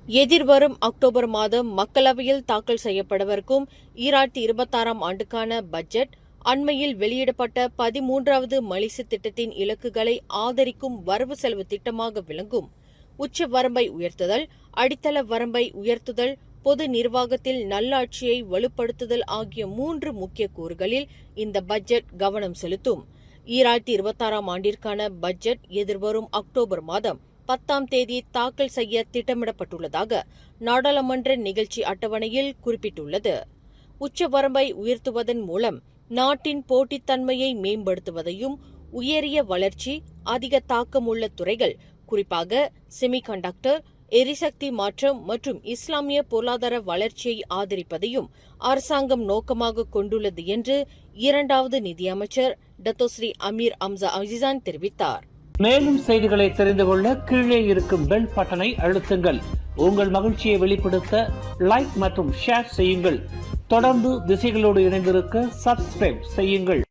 எதிர்வரும் அக்டோபர் மாதம் மக்களவையில் தாக்கல் செய்யப்படவிருக்கும் 2026ஆம் ஆண்டுக்கான பட்ஜெட் அண்மையில் வெளியிடப்பட்ட 13வது மலிசு திட்டத்தின் இலக்குகளை ஆதரிக்கும் வரவு செலவு திட்டமாக விளங்கும். உச்ச வரம்பை உயர்த்துதல், அடித்தள வரம்பை உயர்த்துதல், பொது நிர்வாகத்தில் நல்லாட்சியை வலுப்படுத்துதல் ஆகிய 3 முக்கிய கூறுகளில் இந்த பட்ஜெட் கவனம் செலுத்தும். 2026ஆம் ஆண்டிற்கான பட்ஜெட் எதிர்வரும் அக்டோபர் மாதம் 10ஆம் தேதி தாக்கல் செய்ய திட்டமிடப்பட்டுள்ளதாக நாடாளுமன்ற நிகழ்ச்சி அட்டவணையில் குறிப்பிட்டுள்ளது. உச்சவரம்பை உயர்த்துவதன் மூலம் நாட்டின் போட்டித்தன்மையை மேம்படுத்துவதையும், உயரிய வளர்ச்சி, அதிக தாக்கமுள்ள துறைகள், குறிப்பாக செமிகண்டக்டர், எரிசக்தி மாற்றம் மற்றும் இஸ்லாமிய பொருளாதார வளர்ச்சியை ஆதரிப்பதையும் அரசாங்கம் நோக்கமாக கொண்டுள்ளது என்று 2வது நிதியமைச்சர் டத்தோஸ்ரீ அமீர் அம்சா அஜிசான் தெரிவித்தார். மேலும் செய்திகளை தெரிந்து கொள்ள கீழே இருக்கும் பெல் பட்டனை அழுத்துங்கள். உங்கள் மகிழ்ச்சியை வெளிப்படுத்த லைக் மற்றும் ஷேர் செய்யுங்கள். தொடர்ந்து திசைகளோடு இணைந்திருக்க சப்ஸ்கிரைப் செய்யுங்கள்.